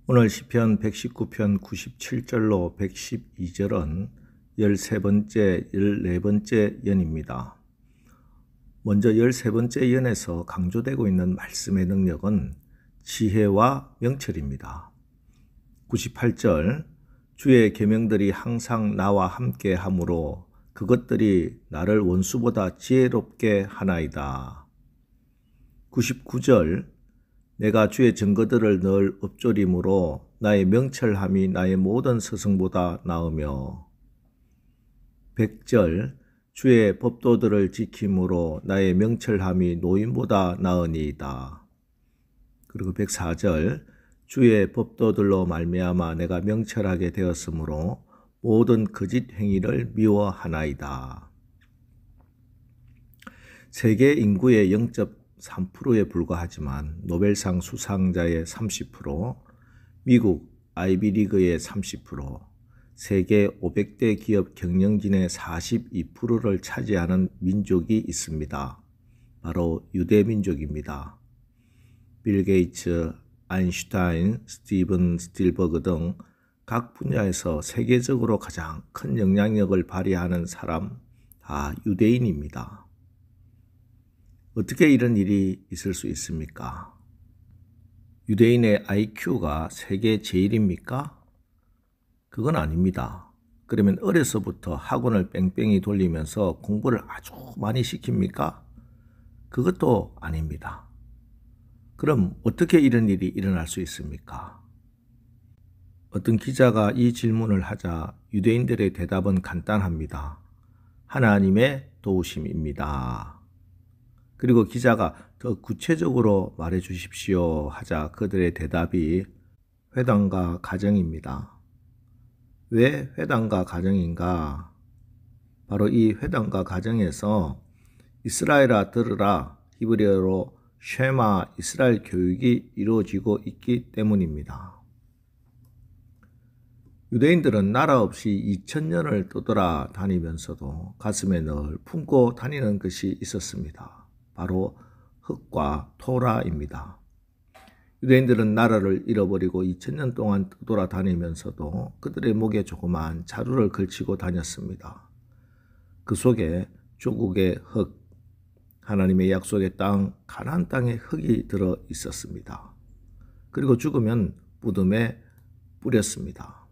오늘 시편 119편 97절로 112절은 13번째, 14번째 연입니다. 먼저 13번째 연에서 강조되고 있는 말씀의 능력은 지혜와 명철입니다. 98절, 주의 계명들이 항상 나와 함께 하므로 그것들이 나를 원수보다 지혜롭게 하나이다. 99절, 내가 주의 증거들을 늘 읊조림으로 나의 명철함이 나의 모든 스승보다 나으며 100절, 주의 법도들을 지킴으로 나의 명철함이 노인보다 나으니이다. 그리고 104절, 주의 법도들로 말미암아 내가 명철하게 되었으므로 모든 거짓 행위를 미워하나이다. 세계 인구의 0.3%에 불과하지만 노벨상 수상자의 30%, 미국 아이비리그의 30%, 세계 500대 기업 경영진의 42%를 차지하는 민족이 있습니다. 바로 유대민족입니다. 빌 게이츠, 아인슈타인, 스티븐 스필버그 등 각 분야에서 세계적으로 가장 큰 영향력을 발휘하는 사람 다 유대인입니다. 어떻게 이런 일이 있을 수 있습니까? 유대인의 IQ가 세계 제일입니까? 그건 아닙니다. 그러면 어려서부터 학원을 뺑뺑이 돌리면서 공부를 아주 많이 시킵니까? 그것도 아닙니다. 그럼 어떻게 이런 일이 일어날 수 있습니까? 어떤 기자가 이 질문을 하자 유대인들의 대답은 간단합니다. 하나님의 도우심입니다. 그리고 기자가 더 구체적으로 말해 주십시오 하자 그들의 대답이 회당과 가정입니다. 왜 회당과 가정인가? 바로 이 회당과 가정에서 이스라엘아 들으라 히브리어로 쉐마 이스라엘 교육이 이루어지고 있기 때문입니다. 유대인들은 나라 없이 2000년을 떠돌아다니면서도 가슴에 늘 품고 다니는 것이 있었습니다. 바로 흙과 토라입니다. 유대인들은 나라를 잃어버리고 2000년 동안 떠돌아다니면서도 그들의 목에 조그만 자루를 걸치고 다녔습니다. 그 속에 조국의 흙, 하나님의 약속의 땅, 가나안 땅의 흙이 들어 있었습니다. 그리고 죽으면 무덤에 뿌렸습니다.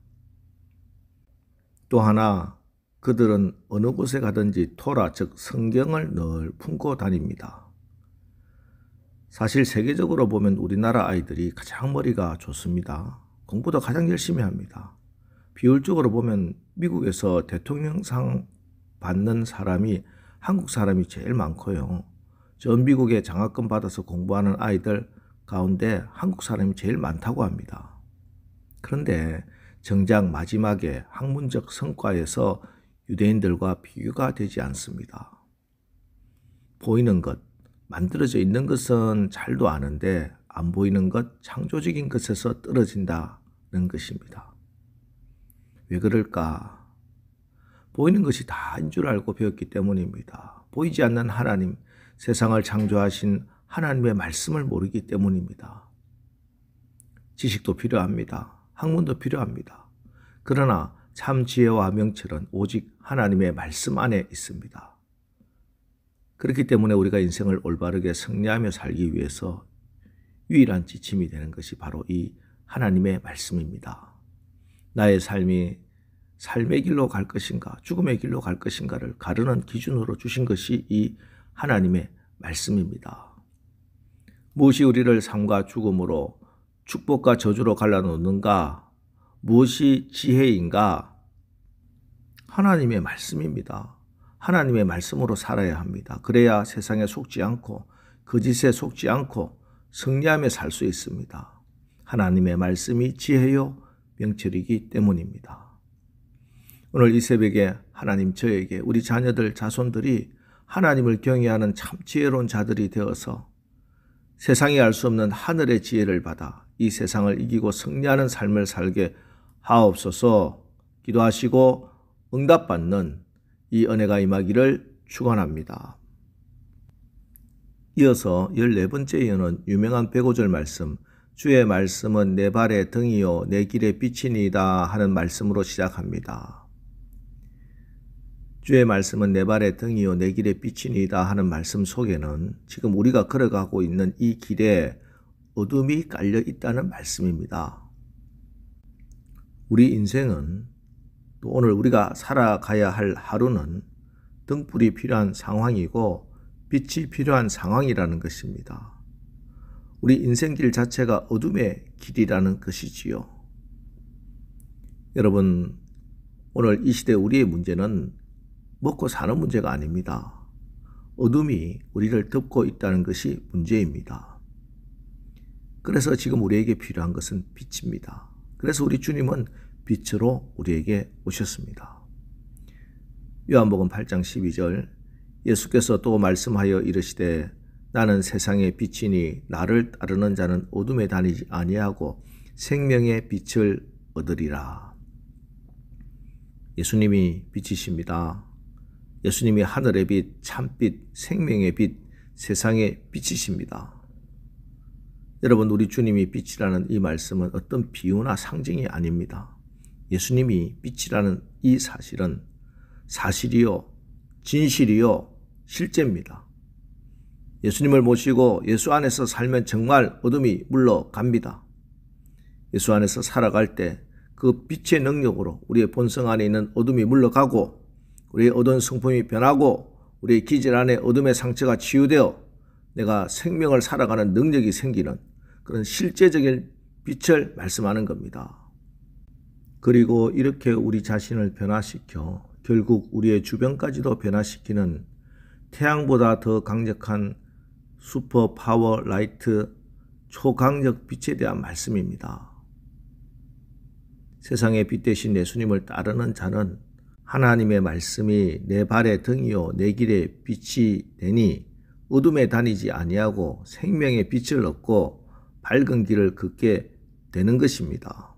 또 하나, 그들은 어느 곳에 가든지 토라, 즉 성경을 늘 품고 다닙니다. 사실 세계적으로 보면 우리나라 아이들이 가장 머리가 좋습니다. 공부도 가장 열심히 합니다. 비율적으로 보면 미국에서 대통령상 받는 사람이 한국 사람이 제일 많고요. 전 미국에 장학금 받아서 공부하는 아이들 가운데 한국 사람이 제일 많다고 합니다. 그런데 정작 마지막에 학문적 성과에서 유대인들과 비교가 되지 않습니다. 보이는 것, 만들어져 있는 것은 잘도 아는데 안 보이는 것, 창조적인 것에서 떨어진다는 것입니다. 왜 그럴까? 보이는 것이 다인 줄 알고 배웠기 때문입니다. 보이지 않는 하나님, 세상을 창조하신 하나님의 말씀을 모르기 때문입니다. 지식도 필요합니다. 학문도 필요합니다. 그러나 참 지혜와 명철은 오직 하나님의 말씀 안에 있습니다. 그렇기 때문에 우리가 인생을 올바르게 승리하며 살기 위해서 유일한 지침이 되는 것이 바로 이 하나님의 말씀입니다. 나의 삶이 삶의 길로 갈 것인가 죽음의 길로 갈 것인가를 가르는 기준으로 주신 것이 이 하나님의 말씀입니다. 무엇이 우리를 삶과 죽음으로 축복과 저주로 갈라놓는가? 무엇이 지혜인가? 하나님의 말씀입니다. 하나님의 말씀으로 살아야 합니다. 그래야 세상에 속지 않고 거짓에 속지 않고 승리하며 살 수 있습니다. 하나님의 말씀이 지혜요 명철이기 때문입니다. 오늘 이 새벽에 하나님 저에게 우리 자녀들 자손들이 하나님을 경외하는 참 지혜로운 자들이 되어서 세상이 알 수 없는 하늘의 지혜를 받아 이 세상을 이기고 승리하는 삶을 살게 하옵소서. 기도하시고 응답받는 이 은혜가 임하기를 축원합니다. 이어서 14번째 예언은 유명한 105절 말씀 주의 말씀은 내 발의 등이요 내 길의 빛이니이다 하는 말씀으로 시작합니다. 주의 말씀은 내 발의 등이요 내 길의 빛이니이다 하는 말씀 속에는 지금 우리가 걸어가고 있는 이 길에 어둠이 깔려 있다는 말씀입니다. 우리 인생은 또 오늘 우리가 살아가야 할 하루는 등불이 필요한 상황이고 빛이 필요한 상황이라는 것입니다. 우리 인생길 자체가 어둠의 길이라는 것이지요. 여러분, 오늘 이 시대 우리의 문제는 먹고 사는 문제가 아닙니다. 어둠이 우리를 덮고 있다는 것이 문제입니다. 그래서 지금 우리에게 필요한 것은 빛입니다. 그래서 우리 주님은 빛으로 우리에게 오셨습니다. 요한복음 8장 12절 예수께서 또 말씀하여 이르시되 나는 세상의 빛이니 나를 따르는 자는 어둠에 다니지 아니하고 생명의 빛을 얻으리라. 예수님이 빛이십니다. 예수님이 하늘의 빛, 참빛, 생명의 빛, 세상의 빛이십니다. 여러분, 우리 주님이 빛이라는 이 말씀은 어떤 비유나 상징이 아닙니다. 예수님이 빛이라는 이 사실은 사실이요, 진실이요, 실제입니다. 예수님을 모시고 예수 안에서 살면 정말 어둠이 물러갑니다. 예수 안에서 살아갈 때 그 빛의 능력으로 우리의 본성 안에 있는 어둠이 물러가고 우리의 어두운 성품이 변하고 우리의 기질 안에 어둠의 상처가 치유되어 내가 생명을 살아가는 능력이 생기는 그런 실제적인 빛을 말씀하는 겁니다. 그리고 이렇게 우리 자신을 변화시켜 결국 우리의 주변까지도 변화시키는 태양보다 더 강력한 슈퍼 파워 라이트 초강력 빛에 대한 말씀입니다. 세상의 빛 대신 예수님을 따르는 자는 하나님의 말씀이 내 발의 등이요 내 길의 빛이 되니 어둠에 다니지 아니하고 생명의 빛을 얻고 밝은 길을 걷게 되는 것입니다.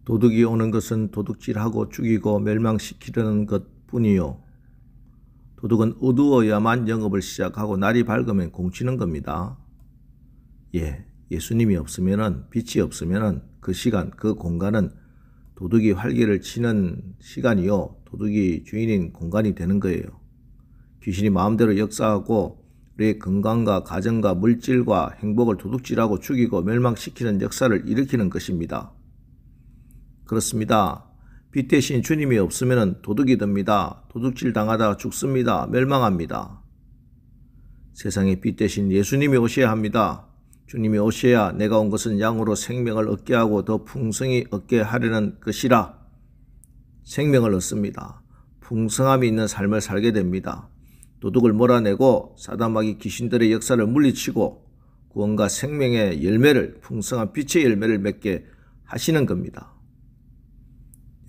도둑이 오는 것은 도둑질하고 죽이고 멸망시키려는 것뿐이요. 도둑은 어두워야만 영업을 시작하고 날이 밝으면 공치는 겁니다. 예수님이 없으면은 빛이 없으면은 그 시간, 그 공간은 도둑이 활개를 치는 시간이요. 도둑이 주인인 공간이 되는 거예요. 귀신이 마음대로 역사하고 우리의 건강과 가정과 물질과 행복을 도둑질하고 죽이고 멸망시키는 역사를 일으키는 것입니다. 그렇습니다. 빛 대신 주님이 없으면 도둑이 됩니다. 도둑질 당하다가 죽습니다. 멸망합니다. 세상에 빛 대신 예수님이 오셔야 합니다. 주님이 오셔야 내가 온 것은 양으로 생명을 얻게 하고 더 풍성히 얻게 하려는 것이라 생명을 얻습니다. 풍성함이 있는 삶을 살게 됩니다. 도둑을 몰아내고 사단마귀 귀신들의 역사를 물리치고 구원과 생명의 열매를 풍성한 빛의 열매를 맺게 하시는 겁니다.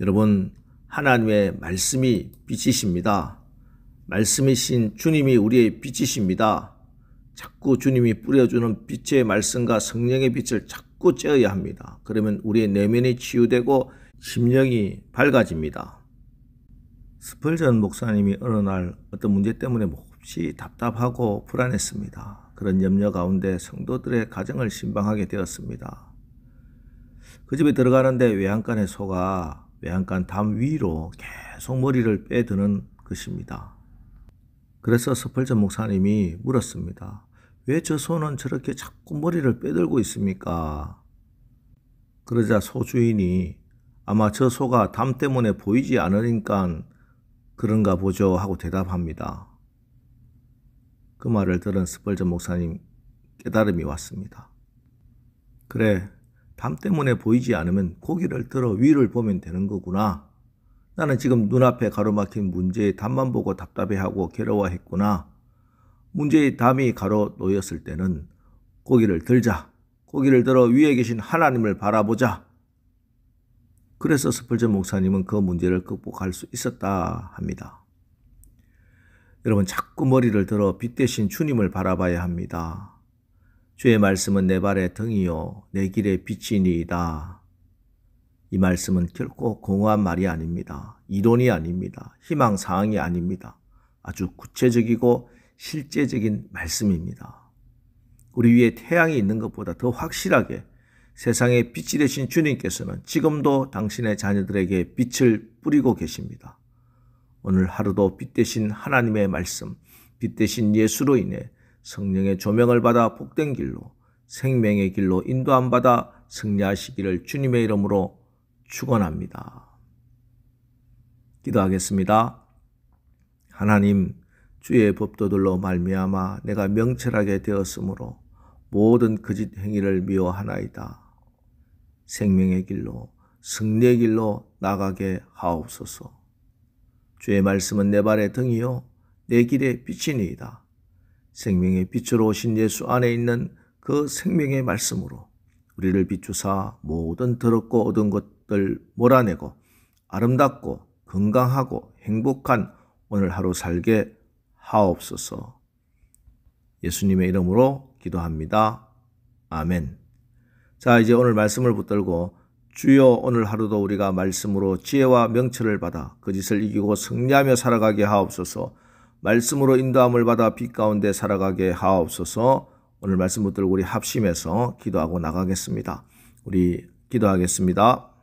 여러분, 하나님의 말씀이 빛이십니다. 말씀이신 주님이 우리의 빛이십니다. 자꾸 주님이 뿌려주는 빛의 말씀과 성령의 빛을 자꾸 쬐어야 합니다. 그러면 우리의 내면이 치유되고 심령이 밝아집니다. 스펄전 목사님이 어느 날 어떤 문제 때문에 몹시 답답하고 불안했습니다. 그런 염려 가운데 성도들의 가정을 신방하게 되었습니다. 그 집에 들어가는데 외양간의 소가 외양간 담 위로 계속 머리를 빼드는 것입니다. 그래서 스펄전 목사님이 물었습니다. 왜 저 소는 저렇게 자꾸 머리를 빼들고 있습니까? 그러자 소 주인이 아마 저 소가 담 때문에 보이지 않으니까 그런가 보죠 하고 대답합니다. 그 말을 들은 스펄전 목사님 깨달음이 왔습니다. 그래, 담 때문에 보이지 않으면 고개를 들어 위를 보면 되는 거구나. 나는 지금 눈앞에 가로막힌 문제의 담만 보고 답답해하고 괴로워했구나. 문제의 담이 가로놓였을 때는 고개를 들자. 고개를 들어 위에 계신 하나님을 바라보자. 그래서 스펄전 목사님은 그 문제를 극복할 수 있었다 합니다. 여러분, 자꾸 머리를 들어 빛 대신 주님을 바라봐야 합니다. 주의 말씀은 내 발의 등이요 내 길의 빛이니이다. 이 말씀은 결코 공허한 말이 아닙니다. 이론이 아닙니다. 희망사항이 아닙니다. 아주 구체적이고 실제적인 말씀입니다. 우리 위에 태양이 있는 것보다 더 확실하게 세상의 빛이 되신 주님께서는 지금도 당신의 자녀들에게 빛을 뿌리고 계십니다. 오늘 하루도 빛 되신 하나님의 말씀, 빛 되신 예수로 인해 성령의 조명을 받아 복된 길로, 생명의 길로 인도함 받아 승리하시기를 주님의 이름으로 축원합니다. 기도하겠습니다. 하나님, 주의 법도들로 말미암아 내가 명철하게 되었으므로 모든 거짓 행위를 미워하나이다. 생명의 길로, 승리의 길로 나가게 하옵소서. 주의 말씀은 내 발의 등이요 내 길의 빛이니이다. 생명의 빛으로 오신 예수 안에 있는 그 생명의 말씀으로 우리를 비추사 모든 더럽고 어두운 것들 몰아내고 아름답고 건강하고 행복한 오늘 하루 살게 하옵소서. 예수님의 이름으로 기도합니다. 아멘. 자, 이제 오늘 말씀을 붙들고 주여 오늘 하루도 우리가 말씀으로 지혜와 명철을 받아 거짓을 이기고 승리하며 살아가게 하옵소서. 말씀으로 인도함을 받아 빛 가운데 살아가게 하옵소서. 오늘 말씀 붙들고 우리 합심해서 기도하고 나가겠습니다. 우리 기도하겠습니다.